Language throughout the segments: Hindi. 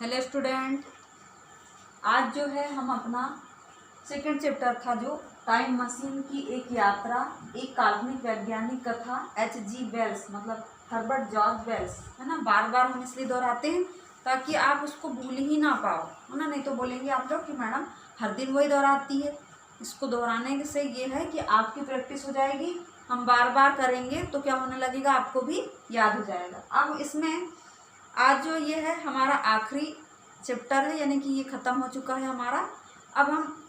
हेलो स्टूडेंट, आज जो है हम अपना सेकंड चैप्टर था जो टाइम मशीन की एक यात्रा, एक काल्पनिक वैज्ञानिक कथा H.G. वेल्स मतलब हर्बर्ट जॉर्ज वेल्स, है ना। बार बार हम इसलिए दोहराते हैं ताकि आप उसको भूल ही ना पाओ, है ना। नहीं तो बोलेंगे आप लोग कि मैडम हर दिन वही दोहराती है। इसको दोहराने से ये है कि आपकी प्रैक्टिस हो जाएगी, हम बार बार करेंगे तो क्या होने लगेगा, आपको भी याद हो जाएगा। अब इसमें आज जो ये है हमारा आखिरी चैप्टर है, यानी कि ये ख़त्म हो चुका है हमारा। अब हम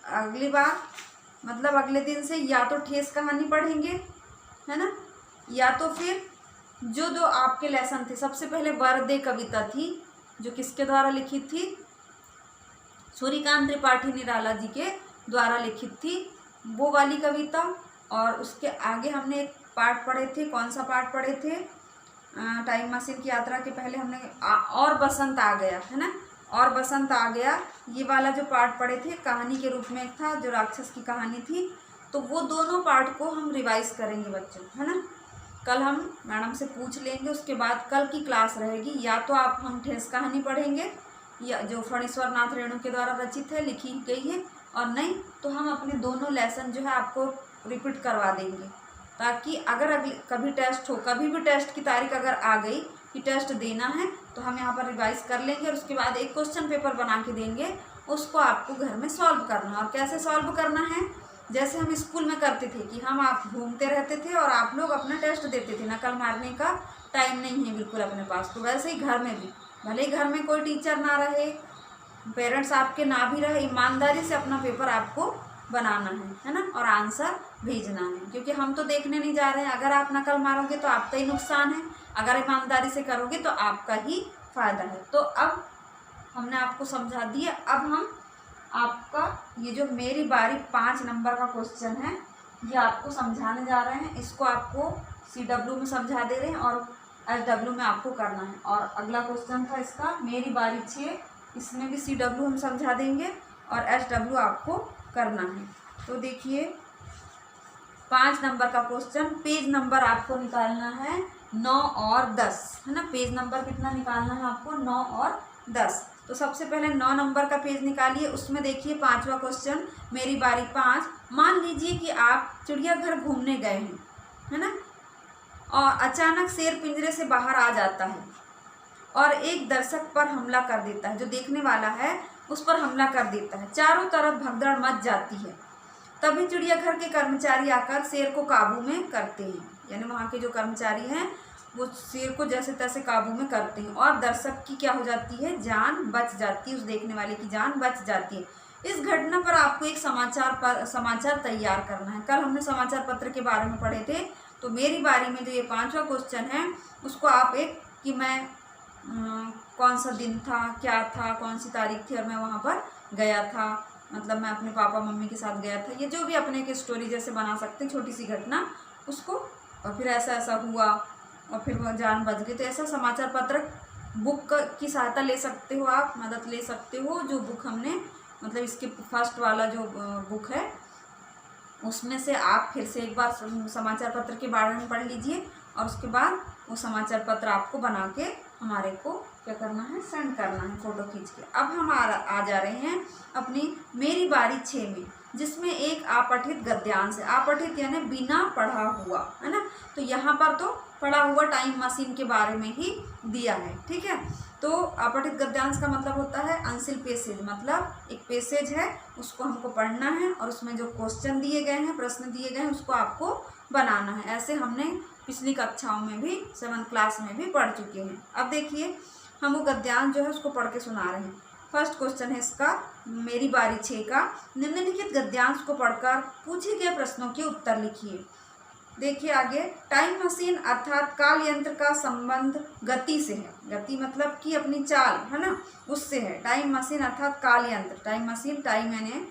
अगली बार मतलब अगले दिन से या तो ठेस कहानी पढ़ेंगे, है ना, या तो फिर जो जो आपके लेसन थे। सबसे पहले बर्थडे कविता थी जो किसके द्वारा लिखित थी, सूर्यकांत त्रिपाठी निराला जी के द्वारा लिखित थी, वो वाली कविता। और उसके आगे हमने एक पार्ट पढ़े थे, कौन सा पार्ट पढ़े थे, टाइम मशीन की यात्रा के पहले हमने और बसंत आ गया, है ना, और बसंत आ गया, ये वाला जो पार्ट पढ़े थे कहानी के रूप में एक था जो राक्षस की कहानी थी। तो वो दोनों पार्ट को हम रिवाइज करेंगे बच्चों, है ना। कल हम मैडम से पूछ लेंगे, उसके बाद कल की क्लास रहेगी, या तो आप हम ठेस कहानी पढ़ेंगे या जो फणीश्वर नाथ रेणु के द्वारा रचित है, लिखी गई है, और नहीं तो हम अपने दोनों लेसन जो है आपको रिपीट करवा देंगे, ताकि अगर कभी टेस्ट हो, कभी भी टेस्ट की तारीख अगर आ गई कि टेस्ट देना है तो हम यहाँ पर रिवाइज कर लेंगे और उसके बाद एक क्वेश्चन पेपर बना के देंगे, उसको आपको घर में सॉल्व करना है। और कैसे सॉल्व करना है, जैसे हम स्कूल में करते थे कि हम आप घूमते रहते थे और आप लोग अपना टेस्ट देते थे, नकल मारने का टाइम नहीं है बिल्कुल अपने पास, तो वैसे ही घर में भी, भले ही घर में कोई टीचर ना रहे, पेरेंट्स आपके ना भी रहे, ईमानदारी से अपना पेपर आपको बनाना है ना, और आंसर भेजना है, क्योंकि हम तो देखने नहीं जा रहे हैं। अगर आप नकल मारोगे तो आपका ही नुकसान है, अगर ईमानदारी से करोगे तो आपका ही फायदा है। तो अब हमने आपको समझा दिया। अब हम आपका ये जो मेरी बारी 5 नंबर का क्वेश्चन है ये आपको समझाने जा रहे हैं। इसको आपको CW में समझा दे रहे हैं और SW में आपको करना है। और अगला क्वेश्चन था इसका मेरी बारी 6, इसमें भी CW हम समझा देंगे और SW आपको करना है। तो देखिए 5 नंबर का क्वेश्चन, पेज नंबर आपको निकालना है 9 और 10, है ना। पेज नंबर कितना निकालना है आपको, 9 और 10। तो सबसे पहले 9 नंबर का पेज निकालिए, उसमें देखिए 5वां क्वेश्चन, मेरी बारी 5। मान लीजिए कि आप चिड़ियाघर घूमने गए हैं, है ना, और अचानक शेर पिंजरे से बाहर आ जाता है और एक दर्शक पर हमला कर देता है, जो देखने वाला है उस पर हमला कर देता है, चारों तरफ भगदड़ मच जाती है। तभी चिड़ियाघर के कर्मचारी आकर शेर को काबू में करते हैं, यानी वहाँ के जो कर्मचारी हैं वो शेर को जैसे तैसे काबू में करते हैं और दर्शक की क्या हो जाती है, जान बच जाती है, उस देखने वाले की जान बच जाती है। इस घटना पर आपको एक समाचार तैयार करना है। कल हमने समाचार पत्र के बारे में पढ़े थे, तो मेरी बारी में जो ये 5वां क्वेश्चन है उसको आप एक कि मैं कौन सा दिन था, क्या था, कौन सी तारीख थी और मैं वहाँ पर गया था, मतलब मैं अपने पापा मम्मी के साथ गया था, ये जो भी अपने की स्टोरी जैसे बना सकते हैं, छोटी सी घटना उसको, और फिर ऐसा ऐसा हुआ और फिर वो जान बच गई। तो ऐसा समाचार पत्र बुक की सहायता ले सकते हो, आप मदद ले सकते हो। जो बुक हमने मतलब इसके फर्स्ट वाला जो बुक है उसमें से आप फिर से एक बार समाचार पत्र के बारे में पढ़ लीजिए और उसके बाद वो समाचार पत्र आपको बना के हमारे को क्या करना है, सेंड करना है फोटो खींच के। अब हम आ जा रहे हैं अपनी मेरी बारी 6 में, जिसमें एक अपठित गद्यांश है। अपठित यानी बिना पढ़ा हुआ, है ना। तो यहाँ पर तो पढ़ा हुआ टाइम मशीन के बारे में ही दिया है, ठीक है। तो अपठित गद्यांश का मतलब होता है अनसिल पैसेज, मतलब एक पैसेज है उसको हमको पढ़ना है और उसमें जो क्वेश्चन दिए गए हैं, प्रश्न दिए गए हैं, उसको आपको बनाना है। ऐसे हमने पिछली कक्षाओं में भी 7th क्लास में भी पढ़ चुके हैं। अब देखिए हम वो गद्यांश जो है उसको पढ़ के सुना रहे हैं। फर्स्ट क्वेश्चन है इसका मेरी बारी 6 का, निम्नलिखित गद्यांश को पढ़कर पूछे गए प्रश्नों के उत्तर लिखिए। देखिए आगे, टाइम मशीन अर्थात काल यंत्र का संबंध गति से है, गति मतलब कि अपनी चाल, है ना, उससे है। टाइम मशीन अर्थात काल यंत्र, टाइम मशीन, टाइम यानी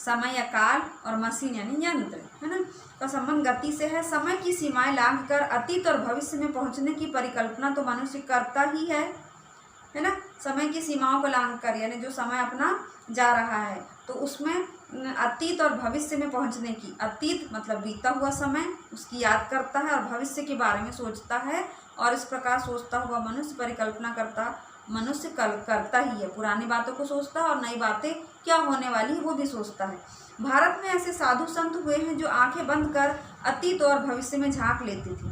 समय या काल और मशीन यानी यंत्र, है ना, का संबंध गति से है। समय की सीमाएं लांघकर अतीत और भविष्य में पहुंचने की परिकल्पना तो मनुष्य करता ही है ना। समय की सीमाओं को लांघकर यानी जो समय अपना जा रहा है तो उसमें अतीत और भविष्य में पहुंचने की, अतीत मतलब बीता हुआ समय उसकी याद करता है और भविष्य के बारे में सोचता है, और इस प्रकार सोचता हुआ मनुष्य परिकल्पना करता मनुष्य करता ही है, पुरानी बातों को सोचता है और नई बातें क्या होने वाली है वो भी सोचता है। भारत में ऐसे साधु संत हुए हैं जो आंखें बंद कर अतीत और भविष्य में झांक लेते थे।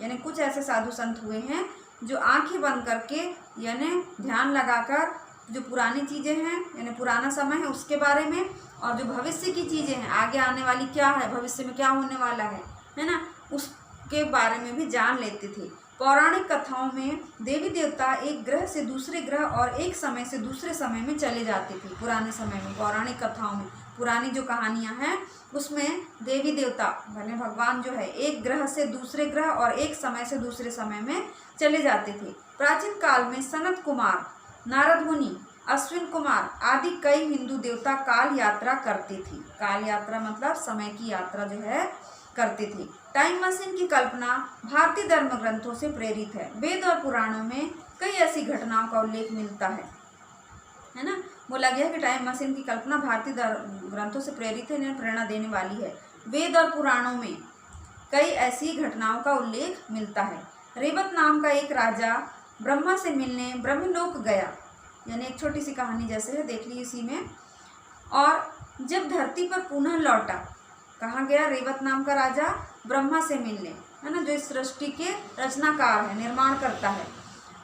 यानी कुछ ऐसे साधु संत हुए हैं जो आंखें बंद करके यानी ध्यान लगाकर जो पुरानी चीज़ें हैं यानी पुराना समय है उसके बारे में, और जो भविष्य की चीज़ें हैं आगे आने वाली क्या है, भविष्य में क्या होने वाला है ना, उसके बारे में भी जान लेते थे। पौराणिक कथाओं में देवी देवता एक ग्रह से दूसरे ग्रह और एक समय से दूसरे समय में चले जाते थे। पुराने समय में पौराणिक कथाओं में, पुरानी जो कहानियाँ हैं उसमें देवी देवता यानी भगवान जो है एक ग्रह से दूसरे ग्रह और एक समय से दूसरे समय में चले जाते थे। प्राचीन काल में सनत कुमार, नारद मुनि, अश्विन कुमार आदि कई हिंदू देवता काल यात्रा करते थे। काल यात्रा मतलब समय की यात्रा जो है करते थे। टाइम मशीन की कल्पना भारतीय धर्म ग्रंथों से प्रेरित है। वेद और पुराणों में कई ऐसी घटनाओं का उल्लेख मिलता है ना। बोला गया है कि टाइम मशीन की कल्पना भारतीय ग्रंथों से प्रेरित है, इन्हें प्रेरणा देने वाली है। वेद और पुराणों में कई ऐसी घटनाओं का उल्लेख मिलता है। रेवत नाम का एक राजा ब्रह्मा से मिलने ब्रह्मलोक गया, यानी एक छोटी सी कहानी जैसे है, देख ली इसी में। और जब धरती पर पुनः लौटा, कहाँ गया? रेवत नाम का राजा ब्रह्मा से मिलने, है ना, जो इस सृष्टि के रचनाकार है, निर्माण करता है,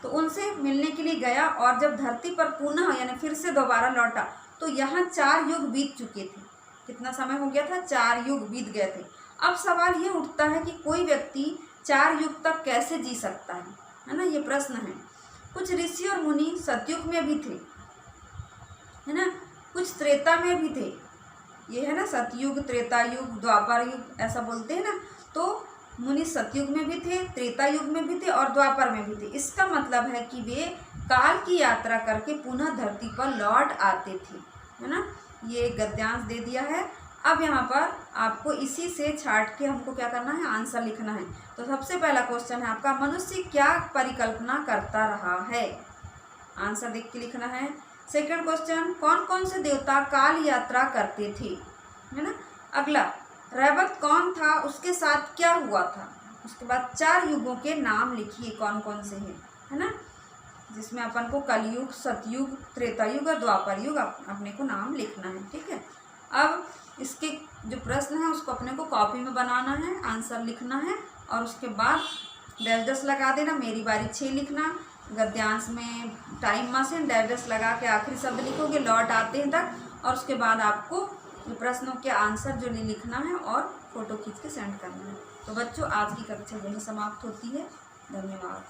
तो उनसे मिलने के लिए गया। और जब धरती पर पुनः यानी फिर से दोबारा लौटा तो यहाँ 4 युग बीत चुके थे। कितना समय हो गया था? 4 युग बीत गए थे। अब सवाल ये उठता है कि कोई व्यक्ति 4 युग तक कैसे जी सकता है ना, ये प्रश्न है। कुछ ऋषि और मुनि सतयुग में भी थे, है ना, कुछ त्रेता में भी थे। ये है ना सतयुग, त्रेता युग, द्वापर युग ऐसा बोलते हैं ना। तो मुनि सतयुग में भी थे, त्रेता युग में भी थे और द्वापर में भी थे। इसका मतलब है कि वे काल की यात्रा करके पुनः धरती पर लौट आते थे, है ना। ये गद्यांश दे दिया है। अब यहाँ पर आपको इसी से छाट के हमको क्या करना है? आंसर लिखना है। तो सबसे पहला क्वेश्चन है आपका, मनुष्य क्या परिकल्पना करता रहा है? आंसर देख के लिखना है। सेकंड क्वेश्चन, कौन कौन से देवता काल यात्रा करते थे, है ना। अगला, रैवत कौन था, उसके साथ क्या हुआ था। उसके बाद 4 युगों के नाम लिखिए कौन कौन से हैं, है ना, जिसमें अपन को कलयुग, सतयुग, त्रेता युग और द्वापर युग अपने को नाम लिखना है। ठीक है। अब इसके जो प्रश्न है उसको अपने को कॉपी में बनाना है, आंसर लिखना है और उसके बाद डैश डैश लगा देना। मेरी बारी 6 लिखना। गद्यांश में टाइम मशीन डैश डैश लगा के आखिरी शब्द लिखोगे लौट आते हैं तक, और उसके बाद आपको प्रश्नों के आंसर जो लिखना है और फोटो खींच के सेंड करना है। तो बच्चों आज की कक्षा यही समाप्त होती है। धन्यवाद।